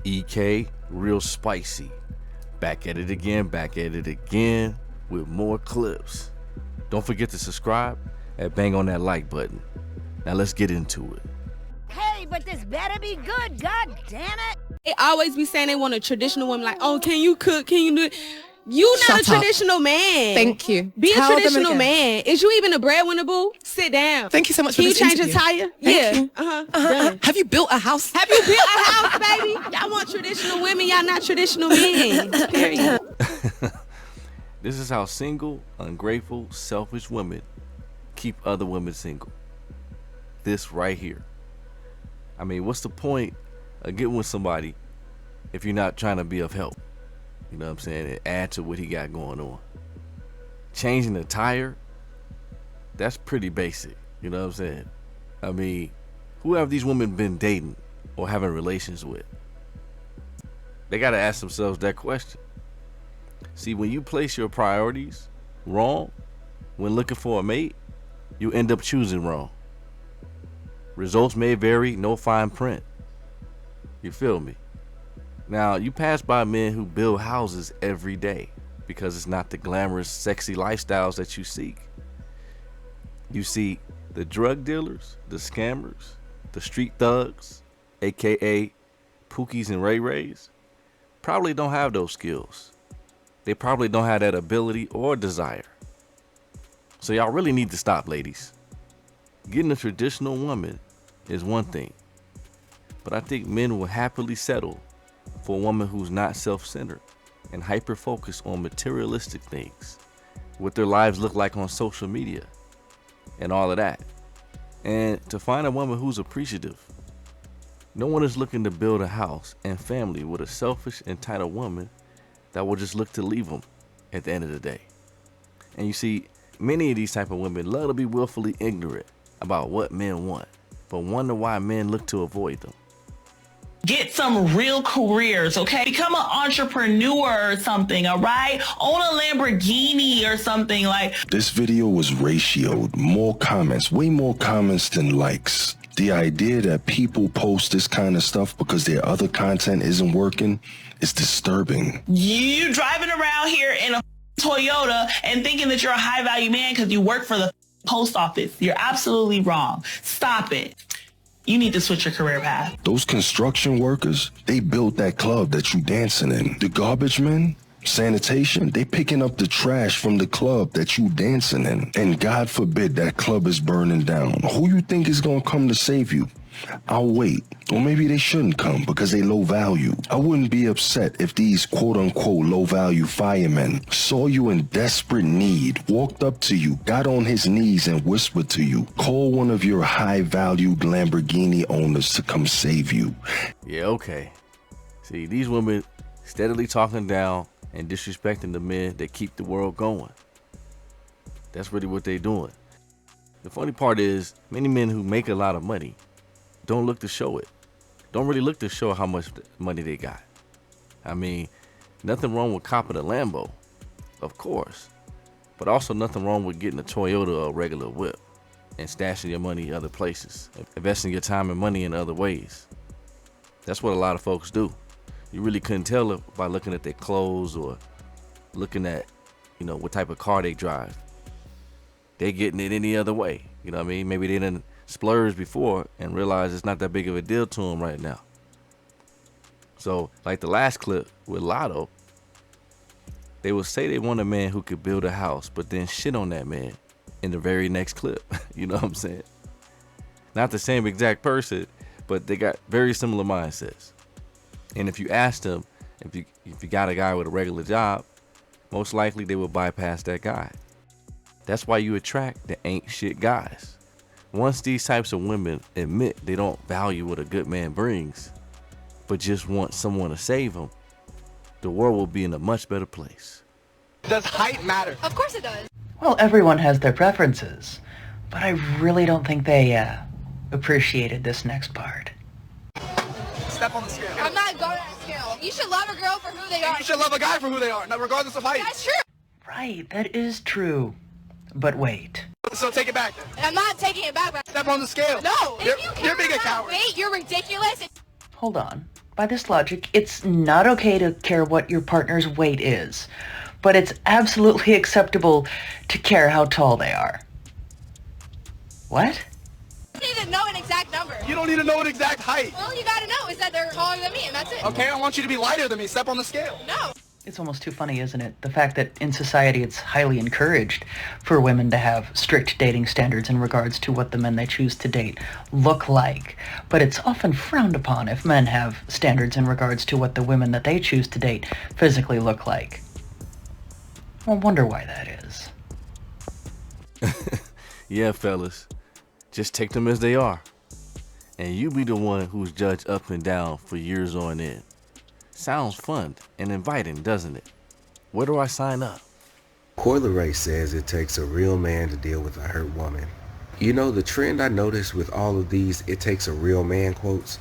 EK Reelspicy. Back at it again with more clips. Don't forget to subscribe and bang on that like button. Now let's get into it. Hey, but this better be good, god damn it. They always be saying they want a traditional woman, like, oh, can you cook? Can you do it? You not Shut a up. traditional man. Thank you. Be Tell a them traditional again. man. Is you even a breadwinner, boo? Sit down. Thank you so much Can for you this change interview. your tire? Thank Yeah. you. Done. Have you built a house? Have you built a house, baby? Y'all want traditional women. Y'all not traditional men. Period. This is how single, ungrateful, selfish women keep other women single. This right here. I mean, what's the point of getting with somebody if you're not trying to be of help? You know what I'm saying? And add to what he got going on. Changing the tire, that's pretty basic. You know what I'm saying? I mean, who have these women been dating or having relations with? They got to ask themselves that question. See, when you place your priorities wrong, when looking for a mate, you end up choosing wrong. Results may vary, no fine print. You feel me? Now, you pass by men who build houses every day because it's not the glamorous, sexy lifestyles that you seek. You see the drug dealers, the scammers, the street thugs, aka Pookies and Ray Rays, probably don't have those skills. They probably don't have that ability or desire. So y'all really need to stop, ladies. Getting a traditional woman is one thing, but I think men will happily settle for a woman who's not self-centered and hyper-focused on materialistic things, what their lives look like on social media and all of that. And to find a woman who's appreciative. No one is looking to build a house and family with a selfish, entitled woman that will just look to leave them at the end of the day. And you see, many of these type of women love to be willfully ignorant about what men want, but wonder why men look to avoid them. Get some real careers, okay? Become an entrepreneur or something, all right? Own a Lamborghini or something like. This video was ratioed, more comments, way more comments than likes. The idea that people post this kind of stuff because their other content isn't working is disturbing. You driving around here in a Toyota and thinking that you're a high value man because you work for the post office. You're absolutely wrong. Stop it. You need to switch your career path. Those construction workers, they built that club that you dancing in. The garbage men, sanitation, they picking up the trash from the club that you dancing in. And God forbid that club is burning down. Who you think is gonna come to save you? I'll wait. Or maybe they shouldn't come because they low value. I wouldn't be upset if these quote-unquote low-value firemen saw you in desperate need, walked up to you, got on his knees and whispered to you, call one of your high-valued Lamborghini owners to come save you. Yeah, okay. See, these women steadily talking down and disrespecting the men that keep the world going. That's really what they doing. The funny part is, many men who make a lot of money don't look to show it. Don't really look to show how much money they got. I mean, nothing wrong with copping a Lambo, of course, but also nothing wrong with getting a Toyota or a regular whip and stashing your money other places, investing your time and money in other ways. That's what a lot of folks do. You really couldn't tell it by looking at their clothes or looking at, what type of car they drive. They getting it any other way. You know what I mean? Maybe they didn't splurge before and realize it's not that big of a deal to them right now. So, like the last clip with Lotto, they will say they want a man who could build a house, but then shit on that man in the very next clip. You know what I'm saying? Not the same exact person, but they got very similar mindsets. And if you ask them, if you got a guy with a regular job, most likely they will bypass that guy. That's why you attract the ain't shit guys. Once these types of women admit they don't value what a good man brings, but just want someone to save them, the world will be in a much better place. Does height matter? Of course it does. Well, everyone has their preferences, but I really don't think they appreciated this next part. Step on the scale. I'm not going on a scale. You should love a girl for who they are. You should love a guy for who they are, regardless of height. That's true. Right, that is true. But wait. So take it back then. I'm not taking it back. Step on the scale. No. You're being a coward. Wait, you're ridiculous. Hold on. By this logic, it's not okay to care what your partner's weight is, but it's absolutely acceptable to care how tall they are. What? You need to know an exact number. You don't need to know an exact height. All you gotta know is that they're taller than me, and that's it. Okay, I want you to be lighter than me. Step on the scale. No. It's almost too funny, isn't it? The fact that in society it's highly encouraged for women to have strict dating standards in regards to what the men they choose to date look like. But it's often frowned upon if men have standards in regards to what the women that they choose to date physically look like. I wonder why that is. Yeah, fellas. Just take them as they are. And you be the one who's judged up and down for years on end. Sounds fun and inviting, doesn't it? Where do I sign up? Coyle Ray says it takes a real man to deal with a hurt woman. You know, the trend I noticed with all of these "it takes a real man" quotes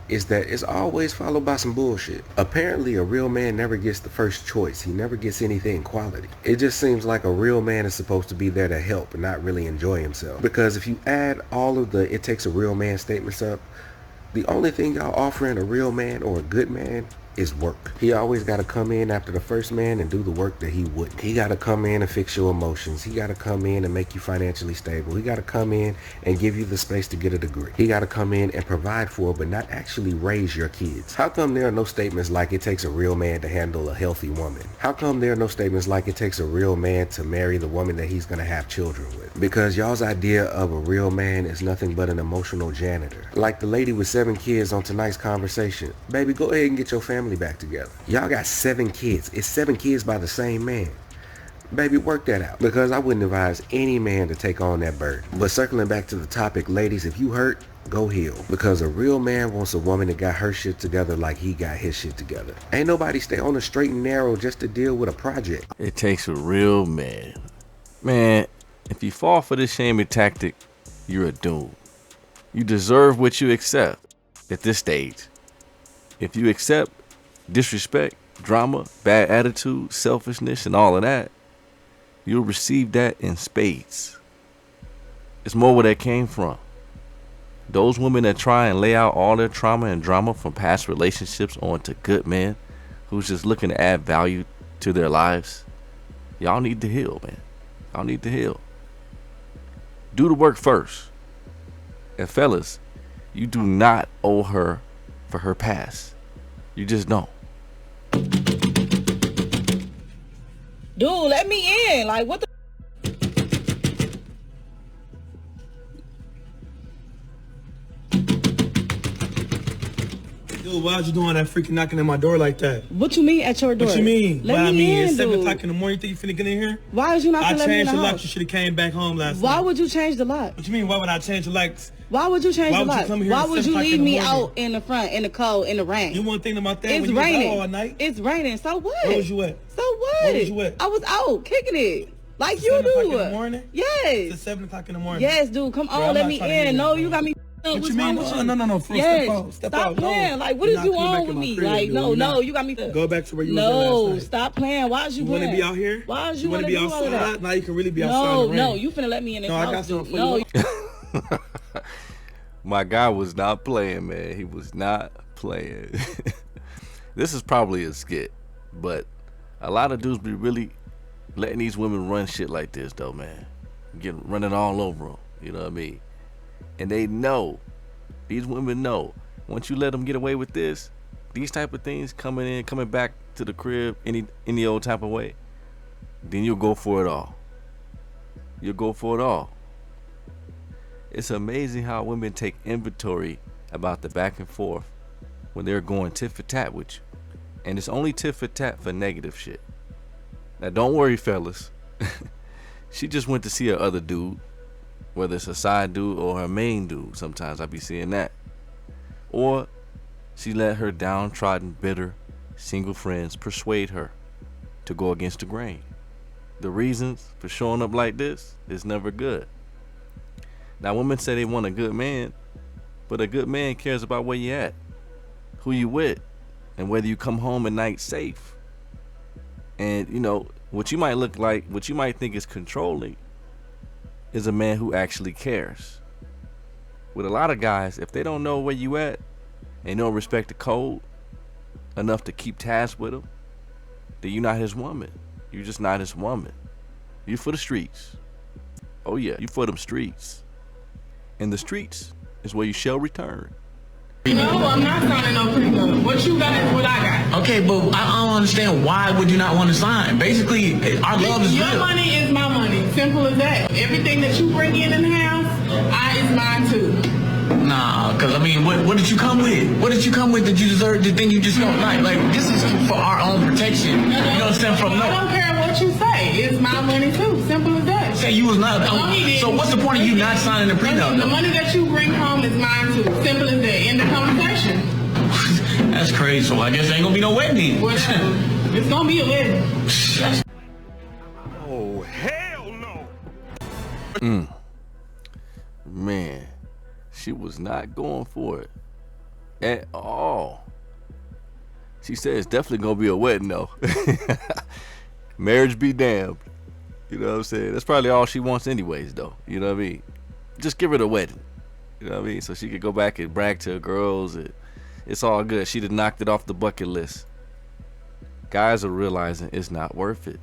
is that it's always followed by some bullshit. Apparently a real man never gets the first choice. He never gets anything quality. It just seems like a real man is supposed to be there to help and not really enjoy himself. Because if you add all of the "it takes a real man" statements up, the only thing y'all offering a real man or a good man is work. He always got to come in after the first man and do the work that he wouldn't. He got to come in and fix your emotions. He got to come in and make you financially stable. He got to come in and give you the space to get a degree. He got to come in and provide for but not actually raise your kids. How come there are no statements like "it takes a real man to handle a healthy woman"? How come there are no statements like "it takes a real man to marry the woman that he's going to have children with"? Because y'all's idea of a real man is nothing but an emotional janitor. Like the lady with 7 kids on tonight's conversation. Baby, go ahead and get your family back together. Y'all got 7 kids. It's 7 kids by the same man. Baby, work that out. Because I wouldn't advise any man to take on that burden. But circling back to the topic, ladies, if you hurt, go heal. Because a real man wants a woman that got her shit together like he got his shit together. Ain't nobody stay on the straight and narrow just to deal with a project. It takes a real man. Man, if you fall for this shaming tactic, you're a doom. You deserve what you accept at this stage. If you accept disrespect, drama, bad attitude, selfishness, and all of that, you'll receive that in spades. It's more where that came from. Those women that try and lay out all their trauma and drama from past relationships onto good men who's just looking to add value to their lives, y'all need to heal, man. Y'all need to heal. Do the work first. And fellas, you do not owe her for her past. You just don't. Dude, let me in. Like, what the? Dude, why'd you doing that freaking knocking at my door like that? What you mean at your door? What you mean? Let me in, It's 7 dude. o'clock in the morning. You think you finna get in here? Why is you not I gonna let me in changed the the lock. house? You should have came back home last night. Why would you change the lock? What you mean? Why would I change the locks? Why would you change Why the would you lock? come here Why at would 7 you o'clock leave in the me morning? out in the front, in the cold, in the rain? You weren't thinking about that It's when you was raining. out all night? It's raining. So what? Where was you at? So what? Where was you at? I was out kicking it. Like It's you 7 o'clock do. in the morning? Yes. It's 7 o'clock in the morning. Yes, dude. Come Bro, on, I'm let not me trying to hear in. that, No, bro. you got me. What What's you wrong mean? with you? No, bro, Yes. step out. Step Stop out. No. playing. Like, what You're is not you coming back on in with my me? crib, Like, dude. no, You're no, not. you got me. Go back to where you was at No, last night. stop playing. Why is you You want to playing? be out here? Why is You you want want to to be do all of outside? that? Now you can really be outside No, in the no, rain. you finna let me in this No, I got house, something dude. for No, you. My guy was not playing, man. He was not playing. This is probably a skit, but a lot of dudes be really letting these women run shit like this, though, man. Running all over them, you know what I mean? And they know, these women know, once you let them get away with this, these type of things coming back to the crib any old type of way, then you'll go for it all. You'll go for it all. It's amazing how women take inventory about the back and forth when they're going tit for tat with you. And it's only tit for tat for negative shit. Now don't worry, fellas. She just went to see her other dude, whether it's a side dude or her main dude. Sometimes I be seeing that. Or she let her downtrodden, bitter, single friends persuade her to go against the grain. The reasons for showing up like this is never good. Now women say they want a good man, but a good man cares about where you at, who you with, and whether you come home at night safe. And you know, what you might think is controlling is a man who actually cares. With a lot of guys, if they don't know where you at and don't respect the code, enough to keep tabs with him, then you're not his woman. You're just not his woman. You for the streets. Oh yeah, you for them streets. And the streets is where you shall return. No, I'm not signing no prenup. What you got is what I got. Okay, but I don't understand why would you not want to sign? Basically, our love is Your real. money is my money. Simple as that. Everything that you bring in the house, is mine too. Nah, cause I mean, what did you come with? What did you come with that you deserve? The thing you just don't like? Like, this is for our own protection. You understand? From I don't care what you say. It's my money too. Simple as that. Say you was not. So what's the point of you not signing the prenup? The money that you bring home is mine too. Simple as that. End of conversation. That's crazy. So I guess there ain't gonna be no wedding. Whatever. It's gonna be a wedding. Oh hell no. Man, she was not going for it at all. She said it's definitely gonna be a wedding though. Marriage be damned. You know what I'm saying? That's probably all she wants anyways though. You know what I mean? Just give her the wedding. You know what I mean? So she could go back and brag to her girls. It's all good. She done knocked it off the bucket list. Guys are realizing it's not worth it.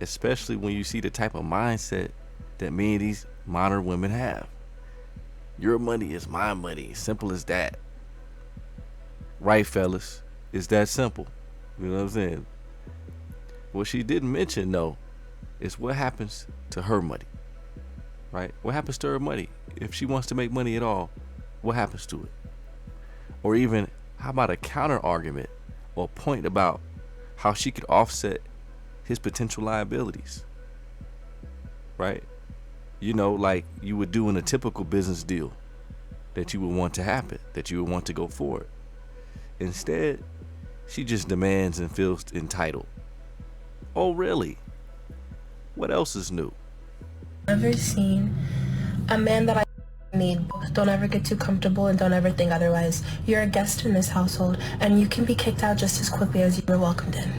Especially when you see the type of mindset that many of these modern women have. Your money is my money. Simple as that. Right, fellas? It's that simple. You know what I'm saying? What she didn't mention, though, is what happens to her money. Right? What happens to her money? If she wants to make money at all, what happens to it? Or even, how about a counter argument or point about how she could offset his potential liabilities? Right? You know, like you would do in a typical business deal that you would want to happen, that you would want to go forward. Instead, she just demands and feels entitled. Oh, really? What else is new? Never seen a man that I need. Don't ever get too comfortable and don't ever think otherwise. You're a guest in this household and you can be kicked out just as quickly as you were welcomed in.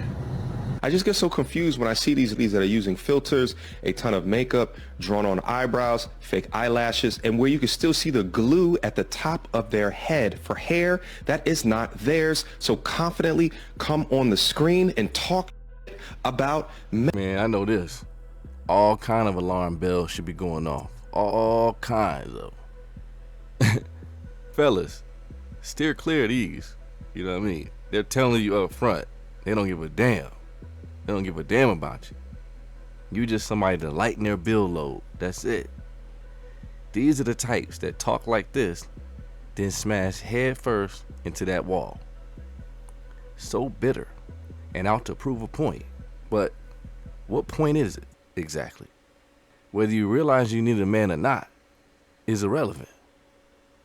I just get so confused when I see these that are using filters, a ton of makeup, drawn on eyebrows, fake eyelashes, and where you can still see the glue at the top of their head for hair that is not theirs. So confidently come on the screen and talk about Man, I know this. All kind of alarm bells should be going off. All kinds of them. Fellas, steer clear of these. You know what I mean? They're telling you up front. They don't give a damn. They don't give a damn about you. You just somebody to lighten their bill load. That's it. These are the types that talk like this, then smash head first into that wall. So bitter and out to prove a point. But what point is it exactly? Whether you realize you need a man or not is irrelevant.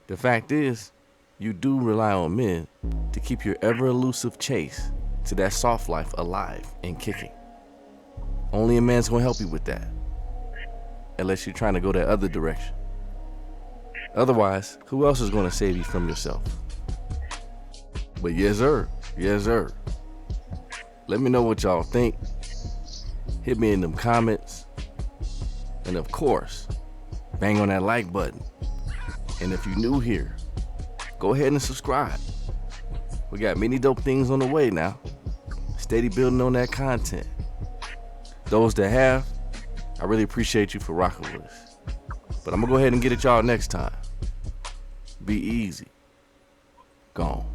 The fact is, you do rely on men to keep your ever elusive chase to that soft life alive and kicking. Only a man's gonna help you with that, unless you're trying to go that other direction. Otherwise, who else is gonna save you from yourself? But yes sir, yes sir. Let me know what y'all think. Hit me in them comments. And of course, bang on that like button. And if you're new here, go ahead and subscribe. We got many dope things on the way now. Steady building on that content. Those that have, I really appreciate you for rocking with us. But I'm gonna go ahead and get at y'all next time. Be easy. Gone.